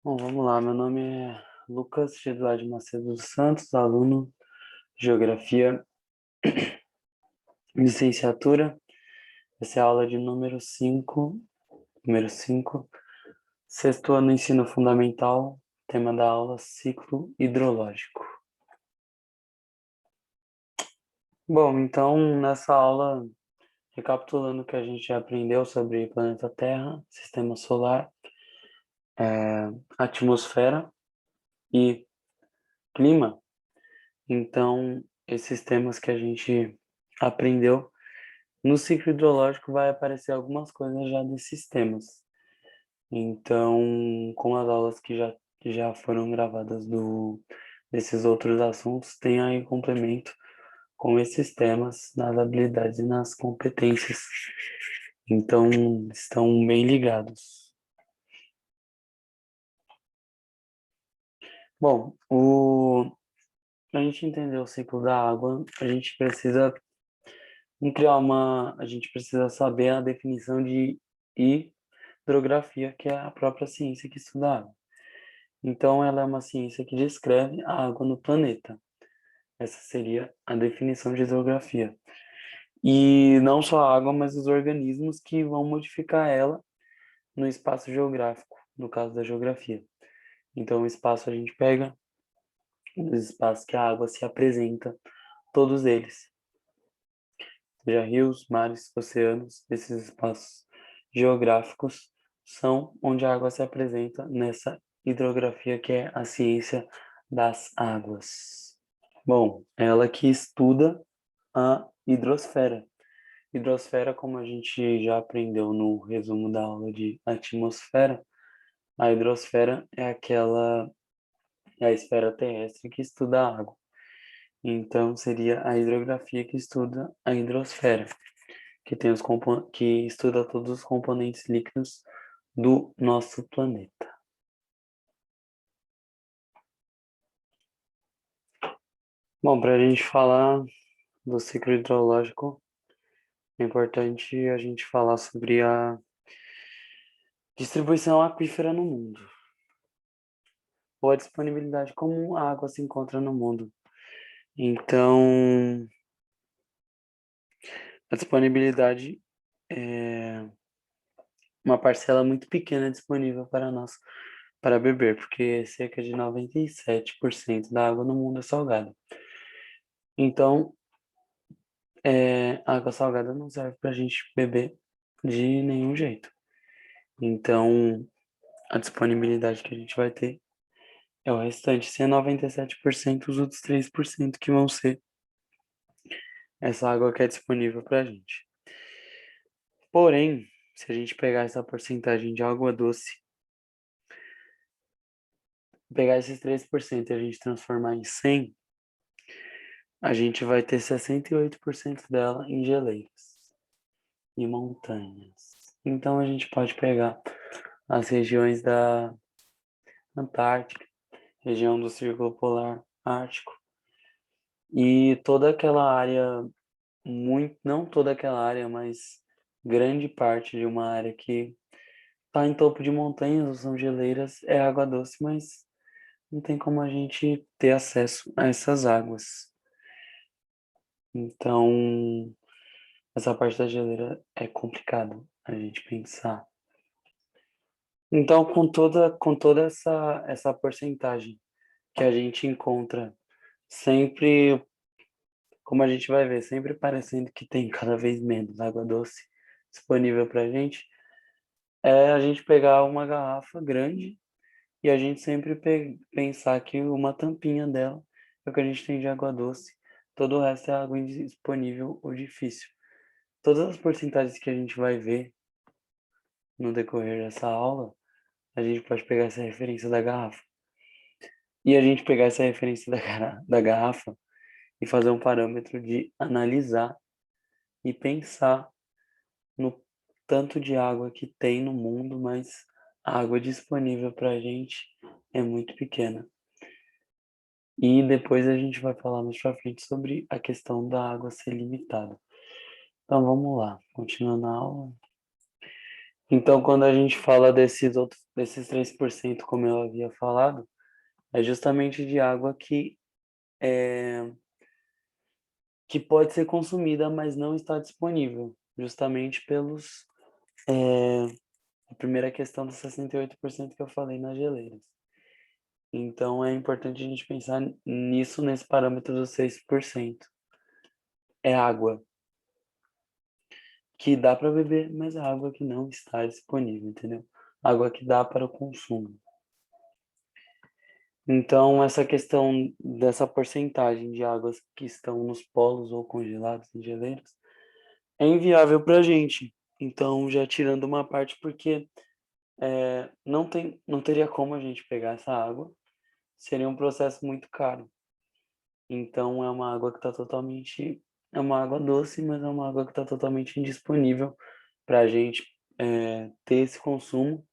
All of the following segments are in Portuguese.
Bom, vamos lá. Meu nome é Lucas Eduardo Macedo dos Santos, aluno de Geografia, licenciatura. Essa é a aula de número 5, sexto ano ensino fundamental, tema da aula ciclo hidrológico. Bom, então nessa aula, recapitulando o que a gente já aprendeu sobre planeta Terra, sistema solar, atmosfera e clima, então esses temas que a gente aprendeu no ciclo hidrológico vai aparecer algumas coisas já desses temas. Então, com as aulas que já foram gravadas desses outros assuntos, tem aí complemento com esses temas nas habilidades e nas competências. Então, estão bem ligados. Bom, a gente entender o ciclo da água, a gente precisa saber a definição de hidrografia, que é a própria ciência que estuda a água. Então, ela é uma ciência que descreve a água no planeta. Essa seria a definição de hidrografia. E não só a água, mas os organismos que vão modificar ela no espaço geográfico, no caso da geografia. Então, o espaço a gente pega os espaços que a água se apresenta, todos eles, seja rios, mares, oceanos, esses espaços geográficos são onde a água se apresenta nessa hidrografia que é a ciência das águas. Bom, ela que estuda a hidrosfera. Hidrosfera, como a gente já aprendeu no resumo da aula de atmosfera, a hidrosfera é a esfera terrestre que estuda a água. Então, seria a hidrografia que estuda a hidrosfera, que estuda todos os componentes líquidos do nosso planeta. Bom, para a gente falar do ciclo hidrológico, é importante a gente falar sobre a distribuição aquífera no mundo, ou a disponibilidade como a água se encontra no mundo. Então, a disponibilidade é uma parcela muito pequena disponível para nós para beber, porque cerca de 97% da água no mundo é salgada. Então, a água salgada não serve para a gente beber de nenhum jeito. Então, a disponibilidade que a gente vai ter é o restante. Se é 97%, os outros 3% que vão ser essa água que é disponível para a gente. Porém, se a gente pegar essa porcentagem de água doce, pegar esses 3% e a gente transformar em 100, a gente vai ter 68% dela em geleiras e montanhas. Então a gente pode pegar as regiões da Antártica, região do Círculo Polar Ártico e toda aquela área, não toda aquela área, mas grande parte de uma área que está em topo de montanhas ou são geleiras, é água doce, mas não tem como a gente ter acesso a essas águas. Então, essa parte da geleira é complicado a gente pensar. Então, com toda essa porcentagem que a gente encontra, sempre, como a gente vai ver, sempre parecendo que tem cada vez menos água doce disponível para a gente, é a gente pegar uma garrafa grande e a gente sempre pensar que uma tampinha dela é o que a gente tem de água doce, todo o resto é água indisponível ou difícil. Todas as porcentagens que a gente vai ver no decorrer dessa aula, a gente pode pegar essa referência da garrafa. E a gente pegar essa referência da garrafa e fazer um parâmetro de analisar e pensar no tanto de água que tem no mundo, mas a água disponível para a gente é muito pequena. E depois a gente vai falar mais pra frente sobre a questão da água ser limitada. Então vamos lá, continuando a aula. Então, quando a gente fala desses 3%, como eu havia falado, é justamente de água que pode ser consumida, mas não está disponível, justamente é, a primeira questão dos 68% que eu falei nas geleiras. Então, é importante a gente pensar nisso, nesse parâmetro dos 6%. É água que dá para beber, mas é água que não está disponível, entendeu? Água que dá para o consumo. Então, essa questão dessa porcentagem de águas que estão nos polos ou congeladas em geleiras é inviável para a gente. Então, já tirando uma parte, porque não teria como a gente pegar essa água, seria um processo muito caro. Então, é uma água que está totalmente. É uma água doce, mas é uma água que está totalmente indisponível para a gente ter esse consumo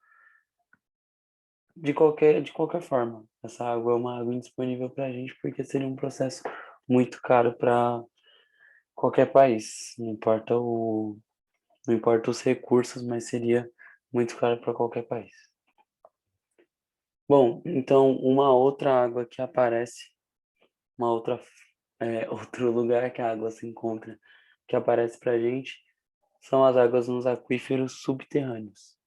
de qualquer forma. Essa água é uma água indisponível para a gente, porque seria um processo muito caro para qualquer país. Não importa os recursos, mas seria muito caro para qualquer país. Bom, então uma outra água que aparece, uma outra, outro lugar que a água se encontra, que aparece para a gente, são as águas nos aquíferos subterrâneos,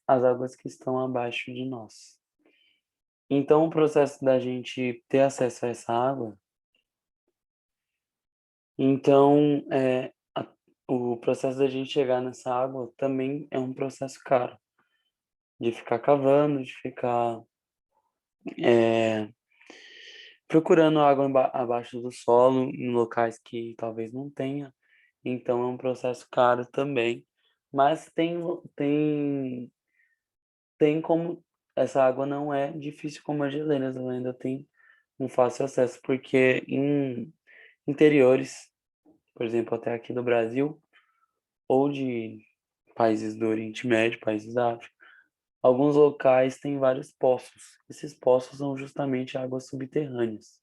as águas que estão abaixo de nós. Então, o processo da gente ter acesso a essa água, então, o processo da gente chegar nessa água também é um processo caro, de ficar cavando, de ficar é, procurando água abaixo do solo, em locais que talvez não tenha. Então, é um processo caro também. Mas tem como essa água não é difícil como as geleiras, ela ainda tem um fácil acesso, porque em interiores, por exemplo, até aqui do Brasil, ou de países do Oriente Médio, países da África, alguns locais têm vários poços. Esses poços são justamente águas subterrâneas.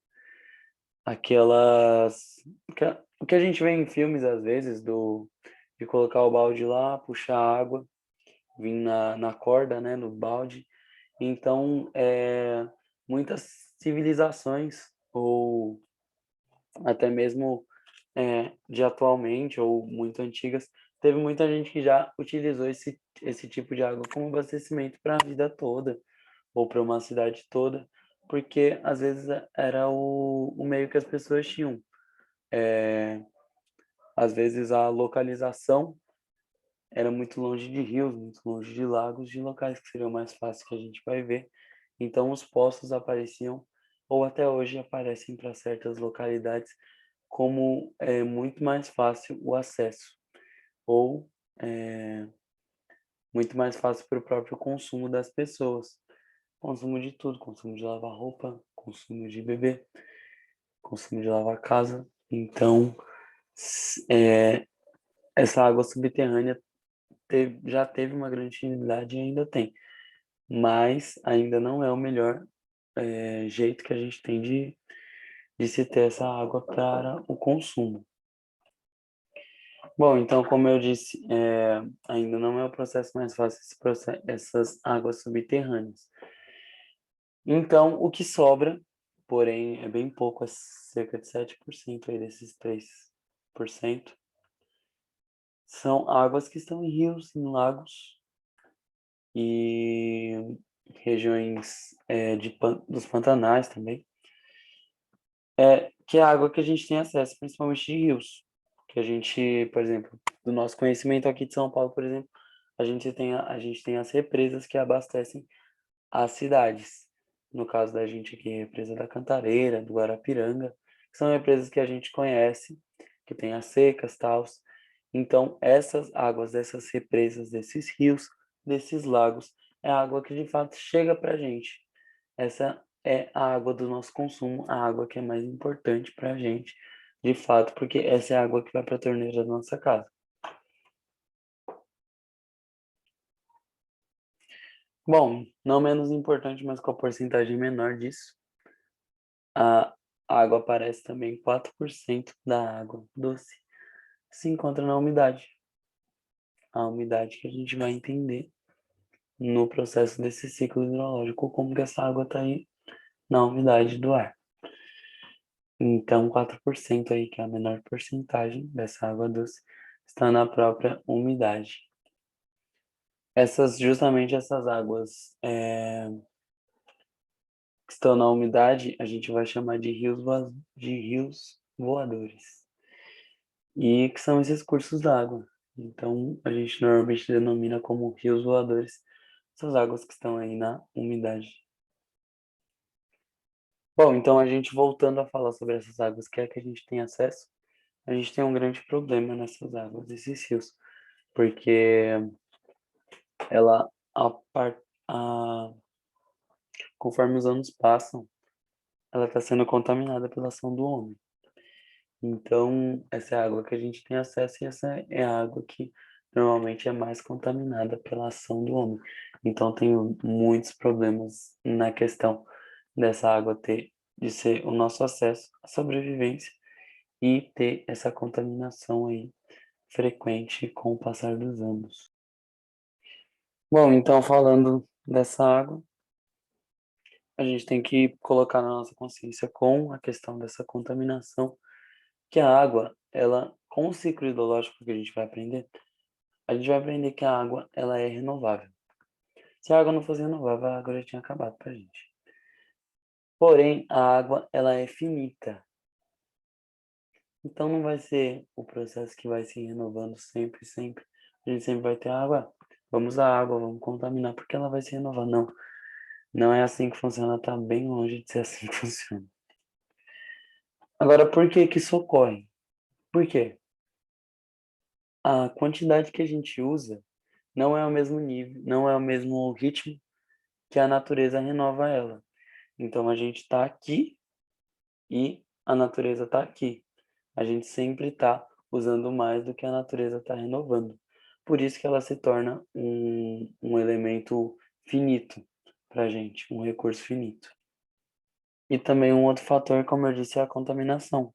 Aquelas. O que a gente vê em filmes, às vezes, de colocar o balde lá, puxar a água, vir na corda, né, no balde. Então, muitas civilizações, ou até mesmo de atualmente ou muito antigas, teve muita gente que já utilizou esse tipo de água como abastecimento para a vida toda ou para uma cidade toda, porque às vezes era o meio que as pessoas tinham. É, Às vezes a localização era muito longe de rios, muito longe de lagos, de locais que seriam mais fáceis que a gente vai ver. Então os poços apareciam, ou até hoje aparecem para certas localidades, como é muito mais fácil o acesso, ou é, muito mais fácil para o próprio consumo das pessoas. Consumo de tudo, consumo de lavar roupa, consumo de beber, consumo de lavar casa. Então, essa água subterrânea já teve uma grande utilidade e ainda tem, mas ainda não é o melhor jeito que a gente tem de se ter essa água para o consumo. Bom, então, como eu disse, ainda não é o processo mais fácil essas águas subterrâneas. Então, o que sobra, porém, é bem pouco, é cerca de 7% aí desses 3%, são águas que estão em rios, em lagos e regiões dos pantanais também, que é a água que a gente tem acesso, principalmente de rios, que a gente, por exemplo, do nosso conhecimento aqui de São Paulo, por exemplo, a gente tem as represas que abastecem as cidades. No caso da gente aqui, represa da Cantareira, do Guarapiranga, que são represas que a gente conhece, que tem as secas, tals. Então, essas águas dessas represas, desses rios, desses lagos, é a água que de fato chega para a gente. Essa é a água do nosso consumo, a água que é mais importante para a gente, de fato, porque essa é a água que vai para a torneira da nossa casa. Bom, não menos importante, mas com a porcentagem menor disso, a água aparece também 4% da água doce se encontra na umidade. A umidade que a gente vai entender no processo desse ciclo hidrológico, como que essa água está aí na umidade do ar. Então, 4% aí, que é a menor porcentagem dessa água doce, está na própria umidade. Justamente essas águas que estão na umidade, a gente vai chamar de rios voadores. E que são esses cursos d'água. Então, a gente normalmente denomina como rios voadores essas águas que estão aí na umidade. Bom, então a gente voltando a falar sobre essas águas que é que a gente tem acesso, a gente tem um grande problema nessas águas, desses rios, porque ela, a, par- a, conforme os anos passam, ela está sendo contaminada pela ação do homem. Então, essa é a água que a gente tem acesso e essa é a água que normalmente é mais contaminada pela ação do homem. Então, tem muitos problemas na questão dessa água de ser o nosso acesso à sobrevivência e ter essa contaminação aí frequente com o passar dos anos. Bom, então falando dessa água, a gente tem que colocar na nossa consciência com a questão dessa contaminação, que a água, ela, com o ciclo hidrológico que a gente vai aprender que a água, ela é renovável. Se a água não fosse renovável, a água já tinha acabado pra gente. Porém, a água, ela é finita. Então não vai ser o processo que vai se renovando sempre, sempre. A gente sempre vai ter água. Vamos usar água, vamos contaminar, porque ela vai se renovar. Não, não é assim que funciona, tá bem longe de ser assim que funciona. Agora, por que que isso ocorre? Por quê? A quantidade que a gente usa não é o mesmo nível, não é o mesmo ritmo que a natureza renova ela. Então a gente está aqui e a natureza está aqui. A gente sempre está usando mais do que a natureza está renovando. Por isso que ela se torna um elemento finito para a gente, um recurso finito. E também um outro fator, como eu disse, é a contaminação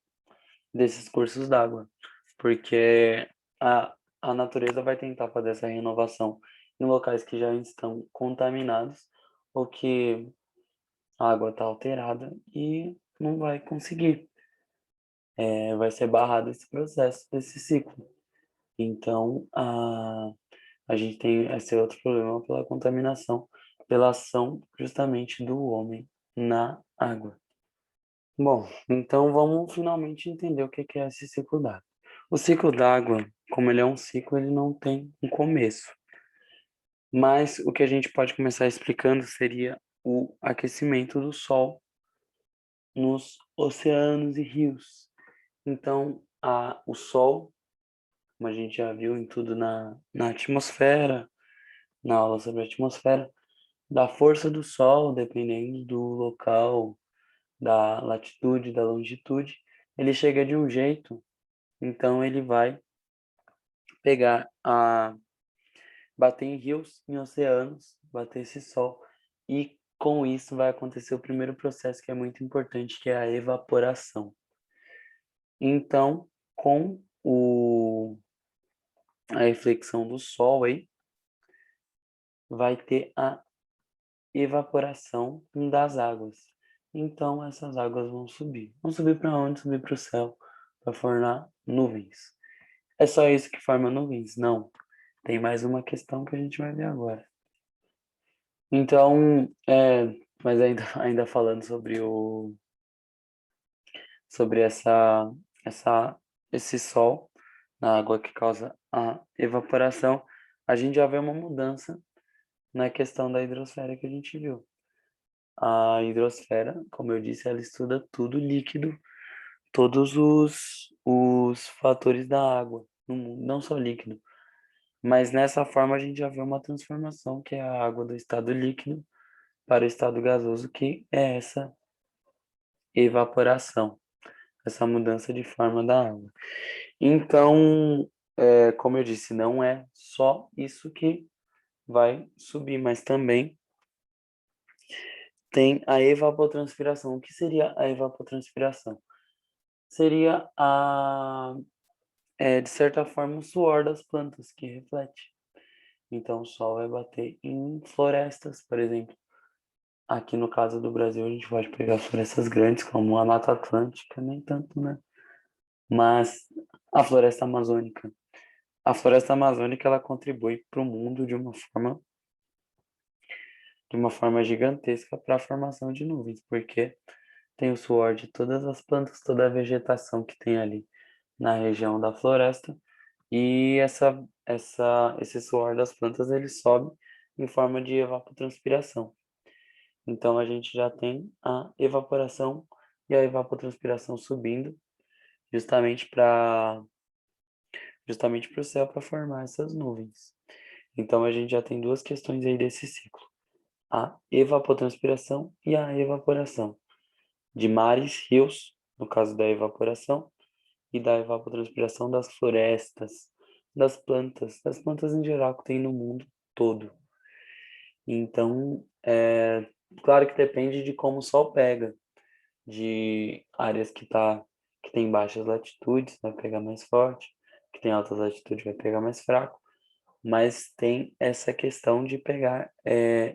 desses cursos d'água, porque a natureza vai tentar fazer essa renovação em locais que já estão contaminados ou que a água está alterada e não vai conseguir. Vai ser barrado esse processo, esse ciclo. Então, a gente tem esse outro problema pela contaminação, pela ação justamente do homem na água. Bom, então vamos finalmente entender o que é esse ciclo d'água. O ciclo d'água, como ele é um ciclo, ele não tem um começo. Mas o que a gente pode começar explicando seria o aquecimento do Sol nos oceanos e rios. Então, o Sol, como a gente já viu em tudo na atmosfera, na aula sobre a atmosfera, da força do Sol, dependendo do local, da latitude, da longitude, ele chega de um jeito, então ele vai pegar bater em rios, em oceanos, bater esse Sol, e com isso vai acontecer o primeiro processo que é muito importante, que é a evaporação. Então, com a reflexão do Sol aí, vai ter a evaporação das águas. Então, essas águas vão subir. Vão subir para onde? Subir para o céu, para formar nuvens. É só isso que forma nuvens? Não. Tem mais uma questão que a gente vai ver agora. Então, mas ainda falando sobre esse sol na água que causa a evaporação, a gente já vê uma mudança na questão da hidrosfera que a gente viu. A hidrosfera, como eu disse, ela estuda tudo líquido, todos os fatores da água no mundo, não só líquido. Mas nessa forma a gente já vê uma transformação, que é a água do estado líquido para o estado gasoso, que é essa evaporação, essa mudança de forma da água. Então, como eu disse, não é só isso que vai subir, mas também tem a evapotranspiração. O que seria a evapotranspiração? Seria de certa forma, o suor das plantas que reflete. Então, o sol vai bater em florestas, por exemplo. Aqui no caso do Brasil, a gente pode pegar florestas grandes, como a Mata Atlântica, nem tanto, né? Mas a floresta amazônica. A floresta amazônica, ela contribui para o mundo de uma forma gigantesca para a formação de nuvens, porque tem o suor de todas as plantas, toda a vegetação que tem ali na região da floresta, e esse suor das plantas ele sobe em forma de evapotranspiração. Então a gente já tem a evaporação e a evapotranspiração subindo justamente para o céu para formar essas nuvens. Então a gente já tem duas questões aí desse ciclo: a evapotranspiração e a evaporação de mares, rios, no caso da evaporação, e da evapotranspiração das florestas, das plantas em geral que tem no mundo todo. Então, claro que depende de como o sol pega, de áreas que tem baixas latitudes, vai pegar mais forte, que tem altas latitudes, vai pegar mais fraco, mas tem essa questão de pegar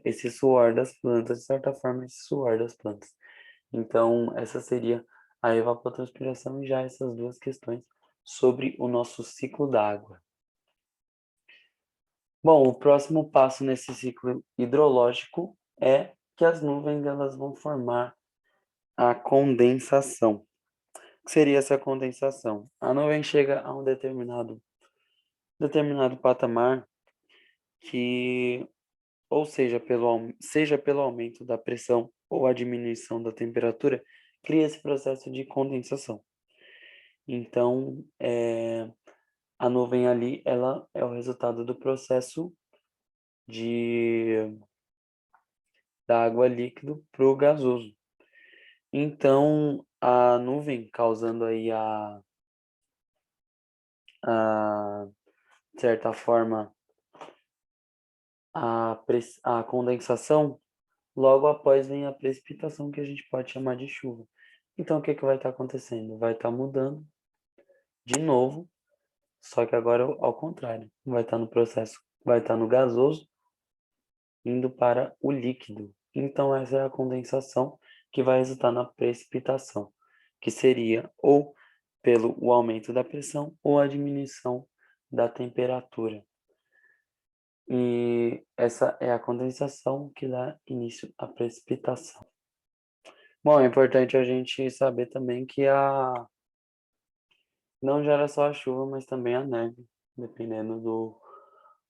esse suor das plantas, de certa forma, esse suor das plantas. Então, essa seria a evapotranspiração e já essas duas questões sobre o nosso ciclo da água. Bom, o próximo passo nesse ciclo hidrológico é que as nuvens elas vão formar a condensação. O que seria essa condensação? A nuvem chega a um determinado patamar que, ou seja pelo aumento da pressão ou a diminuição da temperatura, cria esse processo de condensação. Então, a nuvem ali, ela é o resultado do processo de da água líquido para o gasoso. Então, a nuvem causando aí a de certa forma, a condensação, logo após vem a precipitação, que a gente pode chamar de chuva. Então, o que que vai estar acontecendo? Vai estar mudando de novo, só que agora ao contrário. Vai estar no processo, vai estar no gasoso, indo para o líquido. Então, essa é a condensação que vai resultar na precipitação, que seria ou pelo o aumento da pressão ou a diminuição da temperatura. E essa é a condensação que dá início à precipitação. Bom, é importante a gente saber também que não gera só a chuva, mas também a neve, dependendo do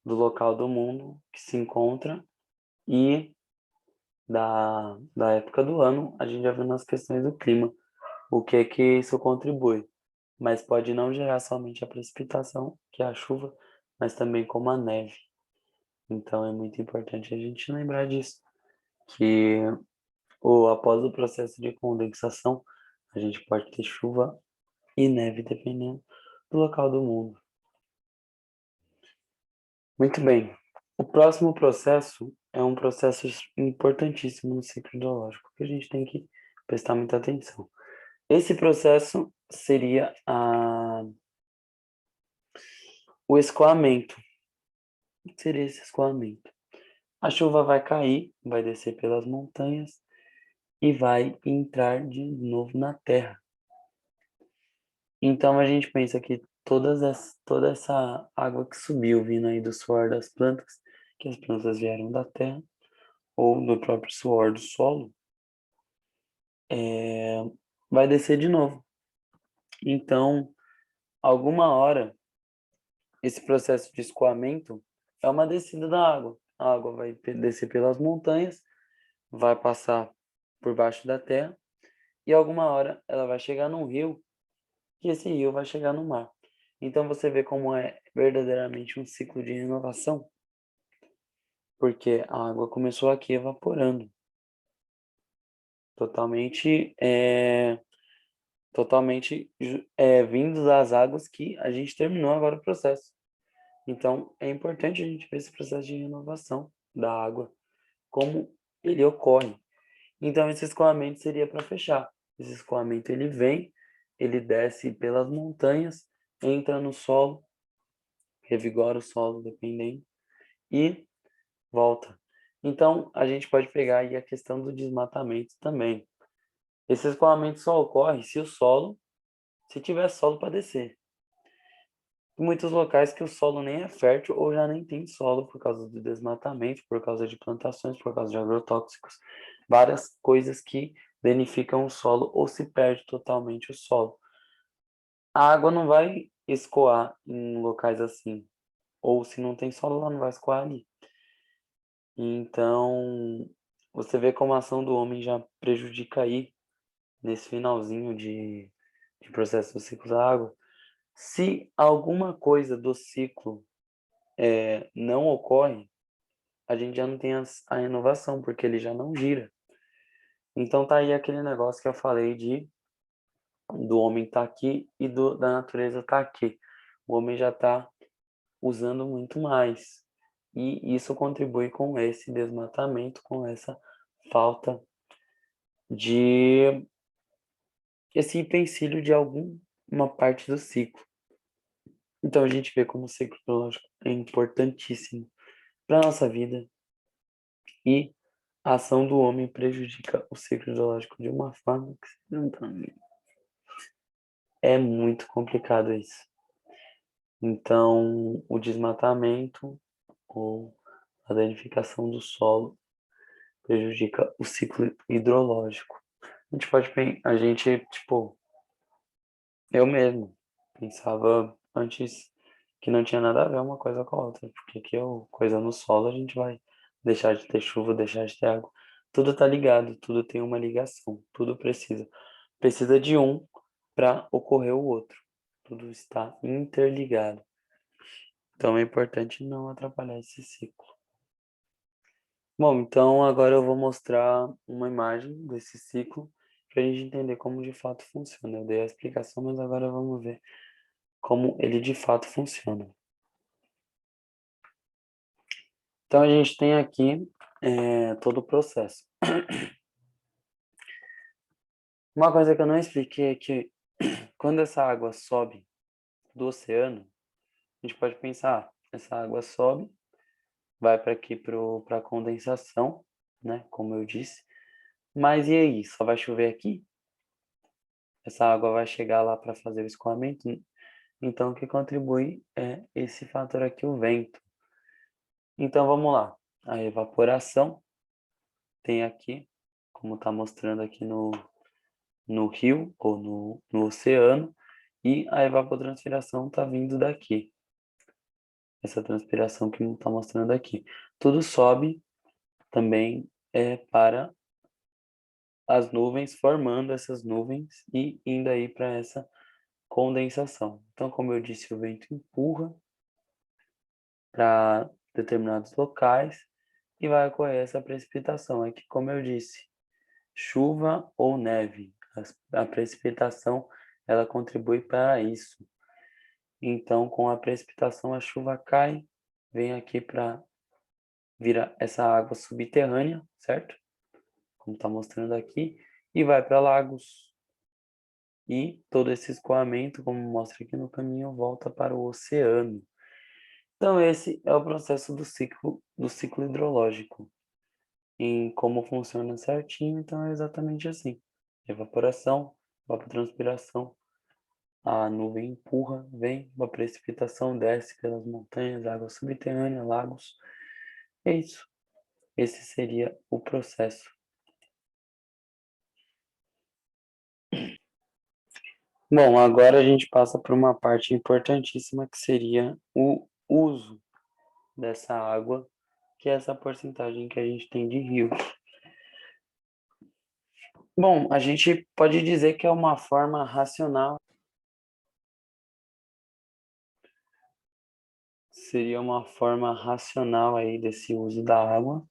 local do mundo que se encontra e da época do ano, a gente já viu nas questões do clima, o que isso contribui. Mas pode não gerar somente a precipitação, que é a chuva, mas também como a neve. Então é muito importante a gente lembrar disso, que após o processo de condensação, a gente pode ter chuva e neve, dependendo do local do mundo. Muito bem. O próximo processo é um processo importantíssimo no ciclo hidrológico, que a gente tem que prestar muita atenção. Esse processo seria o escoamento. O que seria esse escoamento? A chuva vai cair, vai descer pelas montanhas e vai entrar de novo na terra. Então a gente pensa que toda essa água que subiu vindo aí do suor das plantas, que as plantas vieram da terra, ou do próprio suor do solo, é, vai descer de novo. Então, alguma hora, esse processo de escoamento é uma descida da água. A água vai descer pelas montanhas, vai passar por baixo da terra, e alguma hora ela vai chegar num rio, e esse rio vai chegar no mar. Então você vê como é verdadeiramente um ciclo de renovação, porque a água começou aqui evaporando, totalmente, vindo das águas que a gente terminou agora o processo. Então é importante a gente ver esse processo de renovação da água, como ele ocorre. Então esse escoamento seria para fechar. Esse escoamento ele vem, ele desce pelas montanhas, entra no solo, revigora o solo, dependendo, e volta. Então, a gente pode pegar aí a questão do desmatamento também. Esse escoamento só ocorre se tiver solo para descer. Em muitos locais que o solo nem é fértil ou já nem tem solo por causa do desmatamento, por causa de plantações, por causa de agrotóxicos, várias coisas que danificam o solo ou se perde totalmente o solo. A água não vai escoar em locais assim, ou se não tem solo, ela não vai escoar ali. Então, você vê como a ação do homem já prejudica aí, nesse finalzinho de processo do ciclo da água. Se alguma coisa do ciclo não ocorre, a gente já não tem a inovação, porque ele já não gira. Então tá aí aquele negócio que eu falei do homem estar aqui e da natureza estar aqui. O homem já está usando muito mais. E isso contribui com esse desmatamento, com essa falta de esse empecilho de alguma parte do ciclo. Então a gente vê como o ciclo biológico é importantíssimo para a nossa vida e a ação do homem prejudica o ciclo biológico de uma forma que você não tá vendo. É muito complicado isso. Então, o desmatamento ou a danificação do solo prejudica o ciclo hidrológico. A gente, tipo, eu mesmo pensava antes que não tinha nada a ver uma coisa com a outra, porque coisa no solo a gente vai deixar de ter chuva, deixar de ter água. Tudo tá ligado, tudo tem uma ligação, tudo precisa de um para ocorrer o outro. Tudo está interligado. Então é importante não atrapalhar esse ciclo. Bom, então agora eu vou mostrar uma imagem desse ciclo para a gente entender como de fato funciona. Eu dei a explicação, mas agora vamos ver como ele de fato funciona. Então a gente tem aqui todo o processo. Uma coisa que eu não expliquei é que quando essa água sobe do oceano, a gente pode pensar, essa água sobe, vai para aqui para a condensação, né? Como eu disse. Mas e aí? Só vai chover aqui? Essa água vai chegar lá para fazer o escoamento? Então, o que contribui é esse fator aqui, o vento. Então, vamos lá. A evaporação tem aqui, como está mostrando aqui no rio ou no oceano, e a evapotranspiração está vindo daqui. Essa transpiração que está mostrando aqui. Tudo sobe também para as nuvens, formando essas nuvens e indo aí para essa condensação. Então, como eu disse, o vento empurra para determinados locais e vai ocorrer essa precipitação. É que, como eu disse, chuva ou neve, a precipitação ela contribui para isso. Então, com a precipitação, a chuva cai, vem aqui para virar essa água subterrânea, certo? Como está mostrando aqui, e vai para lagos. E todo esse escoamento, como mostra aqui no caminho, volta para o oceano. Então, esse é o processo do ciclo hidrológico. Em como funciona certinho, então é exatamente assim. Evaporação, evapotranspiração, a nuvem empurra, vem, a precipitação desce pelas montanhas, água subterrânea, lagos. É isso. Esse seria o processo. Bom, agora a gente passa por uma parte importantíssima que seria o uso dessa água, que é essa porcentagem que a gente tem de rios. Bom, a gente pode dizer que é uma forma racional, seria uma forma racional aí desse uso da água,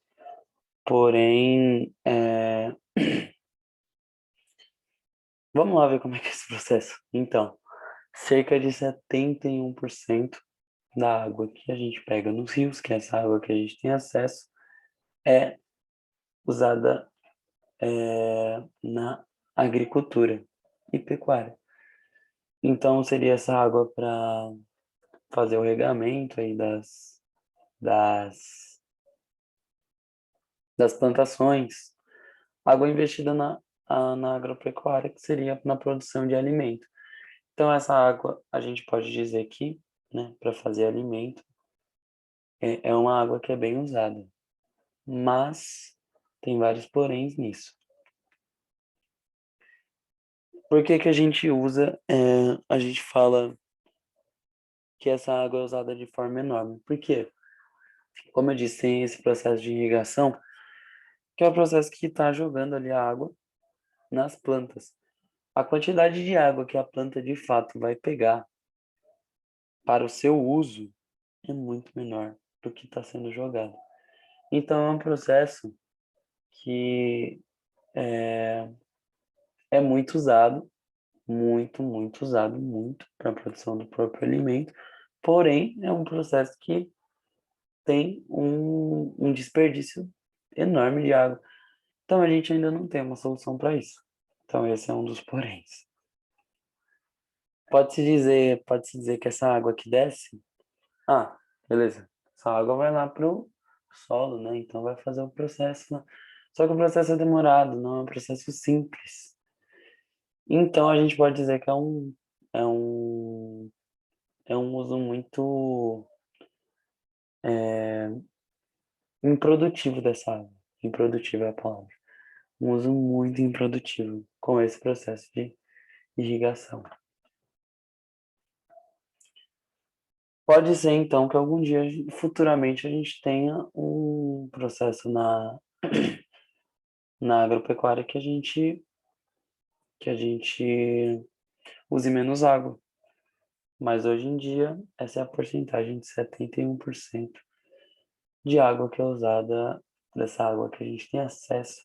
porém, vamos lá ver como é que é esse processo. Então, cerca de 71% da água que a gente pega nos rios, que é essa água que a gente tem acesso, é usada na agricultura e pecuária. Então, seria essa água para fazer o regamento aí das plantações, água investida na agropecuária, que seria na produção de alimento. Então, essa água, a gente pode dizer que, né, para fazer alimento, é uma água que é bem usada. Mas tem vários poréns nisso. Por que que a gente usa, a gente fala que essa água é usada de forma enorme? Porque, como eu disse, tem esse processo de irrigação, que é o processo que está jogando ali a água nas plantas. A quantidade de água que a planta de fato vai pegar para o seu uso é muito menor do que está sendo jogado. Então é um processo que é muito usado, muito usado, muito para a produção do próprio alimento, porém é um processo que tem um desperdício enorme de água. Então a gente ainda não tem uma solução para isso. Então esse é um dos poréns. Pode-se dizer que essa água que desce, beleza, essa água vai lá pro solo, né? Então vai fazer o processo lá. Só que o processo é demorado, não é um processo simples. Então a gente pode dizer que é um, é um uso muito improdutivo dessa água. Improdutivo é a palavra. Um uso muito improdutivo com esse processo de irrigação. Pode ser, então, que algum dia, futuramente, a gente tenha um processo na agropecuária que a gente use menos água. Mas hoje em dia, essa é a porcentagem de 71% de água que é usada, dessa água que a gente tem acesso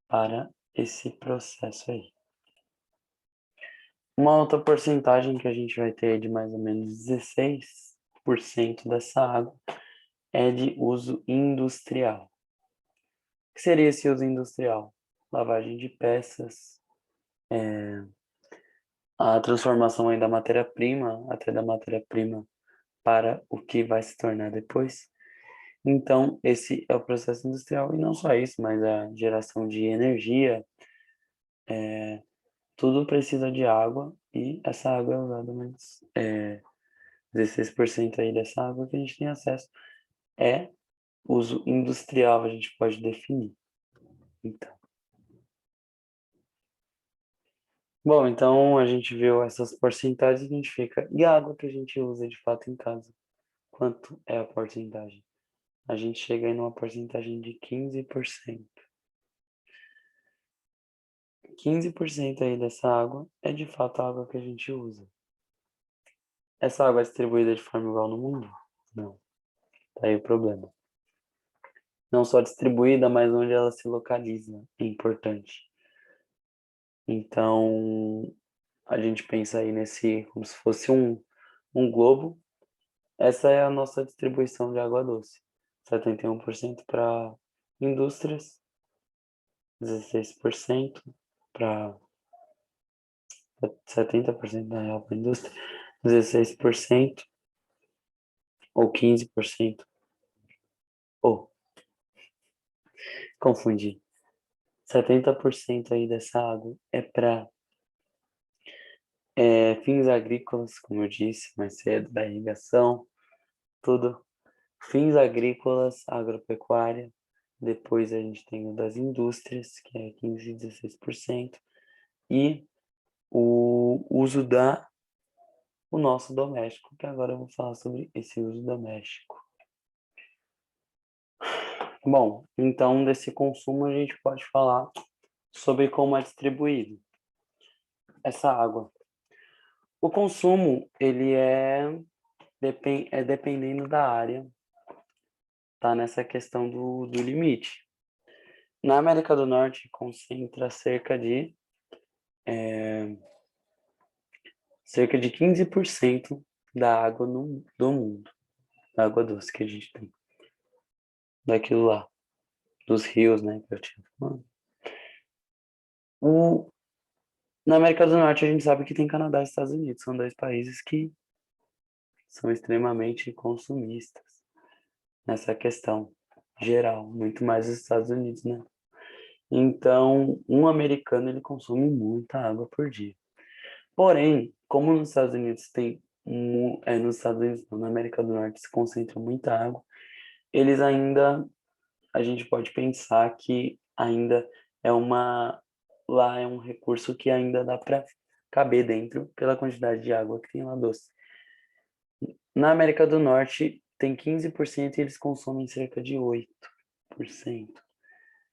para esse processo aí. Uma outra porcentagem que a gente vai ter de mais ou menos 16% dessa água é de uso industrial. O que seria esse uso industrial? Lavagem de peças, a transformação aí da matéria-prima, até da matéria-prima para o que vai se tornar depois. Então, esse é o processo industrial, e não só isso, mas a geração de energia, tudo precisa de água, e essa água é usada, mas 16% aí dessa água que a gente tem acesso é uso industrial, a gente pode definir. Então, bom, então a gente viu essas porcentagens, a gente fica, e a água que a gente usa de fato em casa? Quanto é a porcentagem? A gente chega aí numa porcentagem de 15%. 15% aí dessa água é de fato a água que a gente usa. Essa água é distribuída de forma igual no mundo? Não. Tá aí o problema. Não só distribuída, mas onde ela se localiza é importante. Então, a gente pensa aí nesse, como se fosse um globo. Essa é a nossa distribuição de água doce. 71% para indústrias, 16% para 70% na real para indústria, 16% ou 15%, ou confundi. 70% aí dessa água é para fins agrícolas, como eu disse mais cedo, da irrigação, tudo. Fins agrícolas, agropecuária. Depois a gente tem o das indústrias, que é 15 e 16%. E o uso o nosso doméstico, que agora eu vou falar sobre esse uso doméstico. Bom, então desse consumo a gente pode falar sobre como é distribuído essa água. O consumo, ele é dependendo da área, tá nessa questão do limite. Na América do Norte, concentra cerca de 15% da água do mundo, da água doce que a gente tem, daquilo lá, dos rios, né, que eu tinha falado. Na América do Norte, a gente sabe que tem Canadá e Estados Unidos, são dois países que são extremamente consumistas, nessa questão geral, muito mais os Estados Unidos, né? Então, um americano ele consome muita água por dia. Porém, como nos Estados Unidos nos Estados Unidos, não, na América do Norte se concentra muita água, eles ainda, a gente pode pensar que ainda é lá é um recurso que ainda dá para caber dentro pela quantidade de água que tem lá doce. Na América do Norte tem 15% e eles consomem cerca de 8%.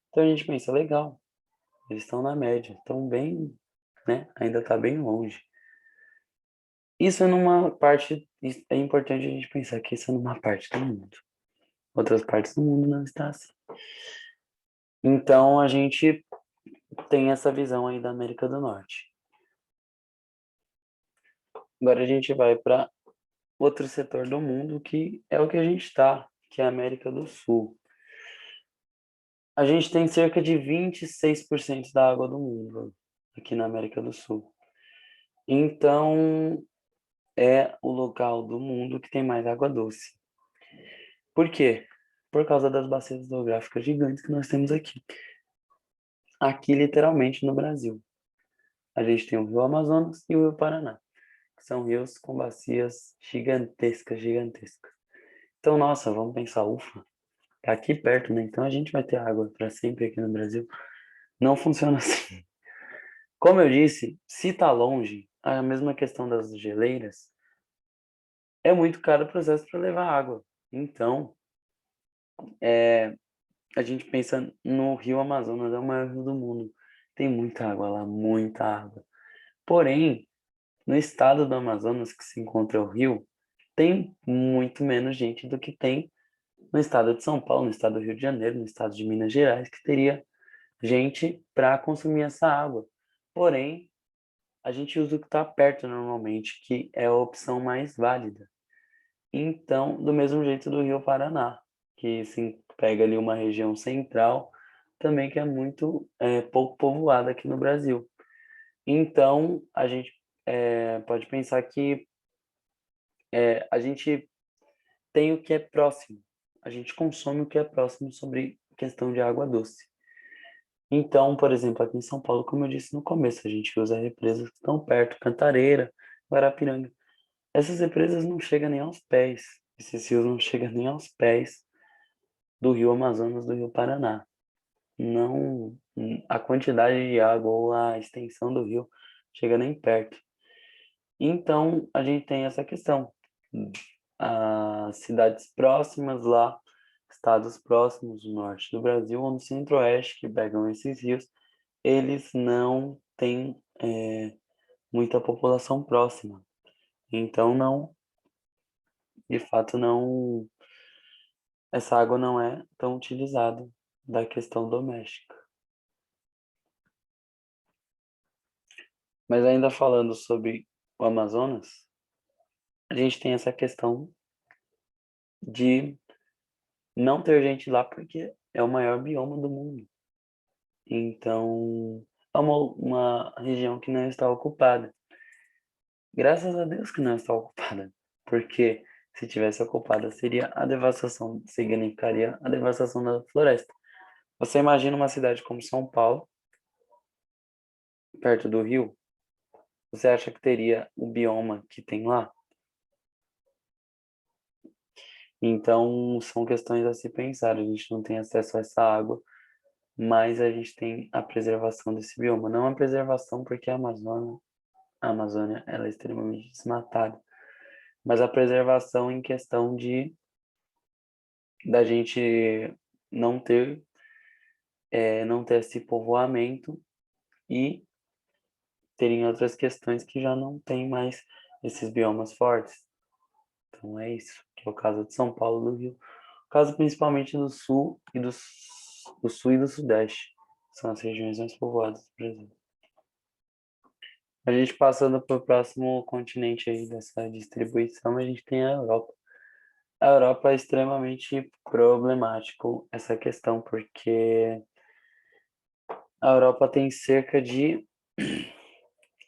Então a gente pensa, legal, eles estão na média, estão bem, né? Ainda está bem longe. Isso é numa parte, é importante a gente pensar que isso é numa parte do mundo. Outras partes do mundo não está assim. Então a gente tem essa visão aí da América do Norte. Agora a gente vai para outro setor do mundo que é o que a gente está, que é a América do Sul. A gente tem cerca de 26% da água do mundo aqui na América do Sul. Então, é o local do mundo que tem mais água doce. Por quê? Por causa das bacias hidrográficas gigantes que nós temos aqui. Aqui, literalmente, no Brasil. A gente tem o Rio Amazonas e o Rio Paraná, que são rios com bacias gigantescas, gigantescas. Então, nossa, vamos pensar, ufa, tá aqui perto, né? Então a gente vai ter água para sempre aqui no Brasil. Não funciona assim. Como eu disse, se tá longe, a mesma questão das geleiras, é muito caro o processo para levar água. Então, a gente pensa no Rio Amazonas, é o maior rio do mundo. Tem muita água lá, muita água. Porém, no estado do Amazonas, que se encontra o rio, tem muito menos gente do que tem no estado de São Paulo, no estado do Rio de Janeiro, no estado de Minas Gerais, que teria gente para consumir essa água. Porém, a gente usa o que está perto normalmente, que é a opção mais válida. Então, do mesmo jeito do Rio Paraná, que se pega ali uma região central, também que é muito pouco povoada aqui no Brasil. Então, a gente pode pensar que a gente tem o que é próximo, a gente consome o que é próximo sobre questão de água doce. Então, por exemplo, aqui em São Paulo, como eu disse no começo, a gente usa represas que estão perto, Cantareira, Guarapiranga. Essas represas não chegam nem aos pés, esses rios não chegam nem aos pés do Rio Amazonas, do Rio Paraná. Não, a quantidade de água ou a extensão do rio chega nem perto. Então, a gente tem essa questão. As cidades próximas lá, estados próximos do norte do Brasil ou no centro-oeste que pegam esses rios, eles não têm muita população próxima. Então, não, de fato, não, essa água não é tão utilizada da questão doméstica. Mas ainda falando sobre o Amazonas, a gente tem essa questão de não ter gente lá porque é o maior bioma do mundo. Então, é uma região que não está ocupada. Graças a Deus que não está ocupada, porque se tivesse ocupada seria a devastação, significaria a devastação da floresta. Você imagina uma cidade como São Paulo, perto do rio, você acha que teria o bioma que tem lá? Então, são questões a se pensar. A gente não tem acesso a essa água, mas a gente tem a preservação desse bioma. Não a preservação porque a Amazônia ela é extremamente desmatada, mas a preservação em questão de da gente não ter não ter esse povoamento e terem outras questões que já não tem mais esses biomas fortes. Então é isso, que é o caso de São Paulo do Rio. O caso principalmente do sul e do sul e do sudeste. São as regiões mais povoadas do Brasil. A gente passando para o próximo continente aí dessa distribuição, a gente tem a Europa. A Europa é extremamente problemático essa questão, porque a Europa tem cerca de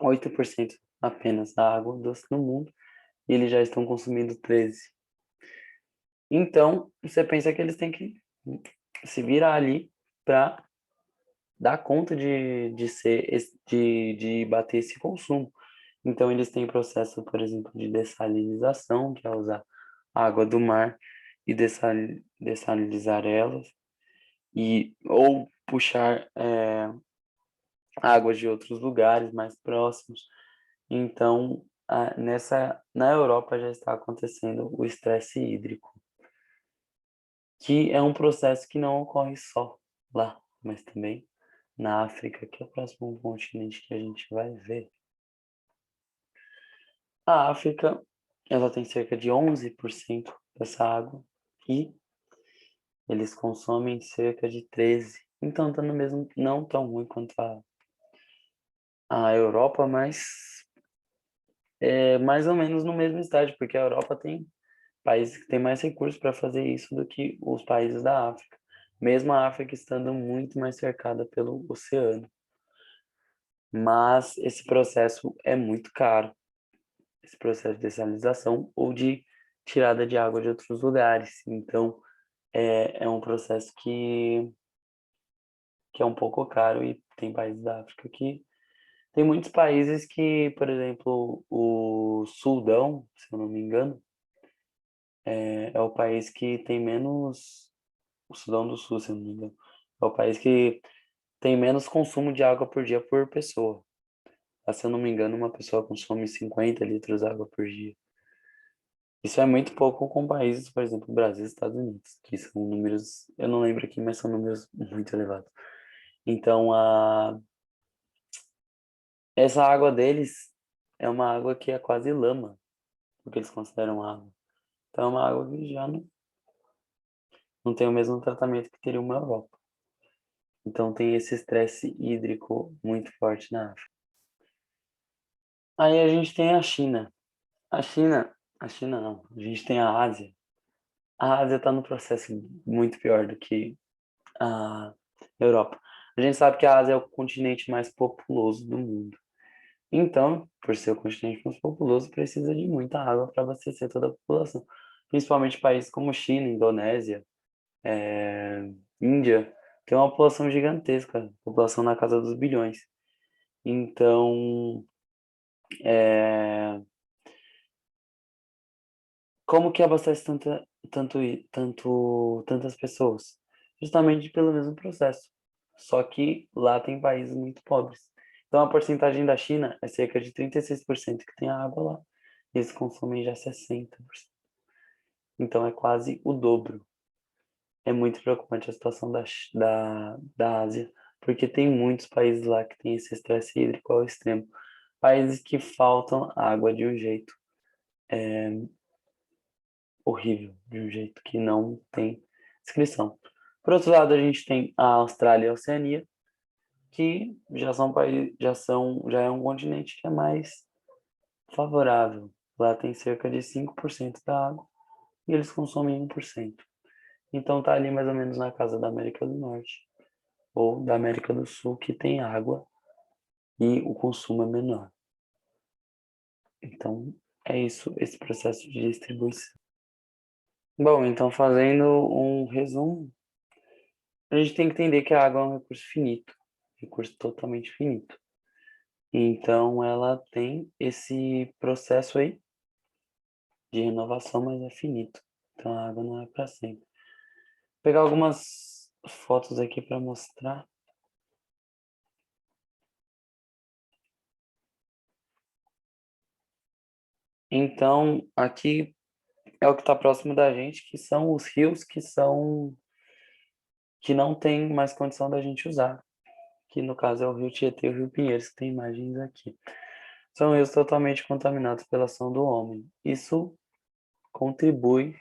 8% apenas da água doce no mundo e eles já estão consumindo 13%. Então, você pensa que eles têm que se virar ali para dar conta de bater esse consumo. Então, eles têm processo, por exemplo, de dessalinização, que é usar a água do mar e dessalinizar elas, ou puxar águas de outros lugares mais próximos. Então, na Europa já está acontecendo o estresse hídrico, que é um processo que não ocorre só lá, mas também na África, que é o próximo continente que a gente vai ver. A África, ela tem cerca de 11% dessa água e eles consomem cerca de 13%. Então tá no mesmo, não tão ruim quanto a Europa, mas é mais ou menos no mesmo estágio, porque a Europa tem países que têm mais recursos para fazer isso do que os países da África, mesmo a África estando muito mais cercada pelo oceano. Mas esse processo é muito caro, esse processo de dessalinização ou de tirada de água de outros lugares. Então, é um processo que é um pouco caro e tem países da África que... Tem muitos países que, por exemplo, o Sudão, se eu não me engano, é o país que tem menos... O Sudão do Sul, se eu não me engano. É o país que tem menos consumo de água por dia por pessoa. Se eu não me engano, uma pessoa consome 50 litros de água por dia. Isso é muito pouco com países, por exemplo, Brasil e Estados Unidos, que são números, eu não lembro aqui, mas são números muito elevados. Então, essa água deles é uma água que é quase lama, porque eles consideram água. Então, é uma água que já não tem o mesmo tratamento que teria uma Europa. Então, tem esse estresse hídrico muito forte na África. Aí a gente tem a China. A China, a China não, a gente tem a Ásia. A Ásia está no processo muito pior do que a Europa. A gente sabe que a Ásia é o continente mais populoso do mundo. Então, por ser o continente mais populoso, precisa de muita água para abastecer toda a população. Principalmente países como China, Indonésia, Índia, tem uma população gigantesca, população na casa dos bilhões. Então, é, como que abastece tantas pessoas? Justamente pelo mesmo processo. Só que lá tem países muito pobres. Então a porcentagem da China é cerca de 36% que tem água lá. E eles consomem já 60%. Então é quase o dobro. É muito preocupante a situação da Ásia, porque tem muitos países lá que tem esse estresse hídrico ao extremo. Países que faltam água de um jeito horrível, de um jeito que não tem descrição. Por outro lado, a gente tem a Austrália e a Oceania, que já são países, já é um continente que é mais favorável. Lá tem cerca de 5% da água e eles consomem 1%. Então tá ali mais ou menos na casa da América do Norte ou da América do Sul, que tem água e o consumo é menor. Então é isso, esse processo de distribuição. Bom, então fazendo um resumo, a gente tem que entender que a água é um recurso finito, recurso totalmente finito. Então, ela tem esse processo aí de renovação, mas é finito. Então, a água não é para sempre. Vou pegar algumas fotos aqui para mostrar. Então, aqui é o que está próximo da gente, que são os rios que não tem mais condição da gente usar. Que no caso é o Rio Tietê e o Rio Pinheiros, que tem imagens aqui. São rios totalmente contaminados pela ação do homem. Isso contribui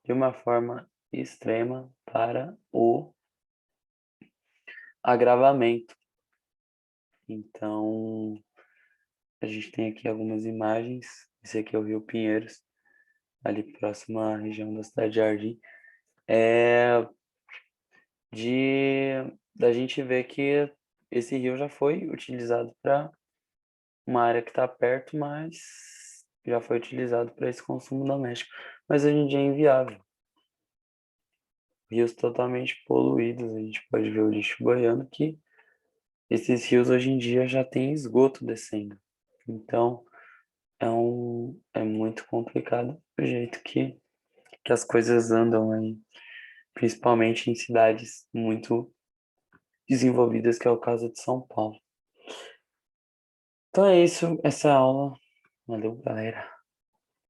de uma forma extrema para o agravamento. Então, a gente tem aqui algumas imagens. Esse aqui é o Rio Pinheiros, ali próximo à região da cidade de Jardim. É da gente ver que esse rio já foi utilizado para uma área que está perto, mas já foi utilizado para esse consumo doméstico. Mas hoje em dia é inviável. rios totalmente poluídos. A gente pode ver o lixo boiando, que esses rios hoje em dia já têm esgoto descendo. Então, é muito complicado o jeito que as coisas andam aí, principalmente em cidades muito desenvolvidas, que é o caso de São Paulo. Então é isso, essa aula. Valeu, galera.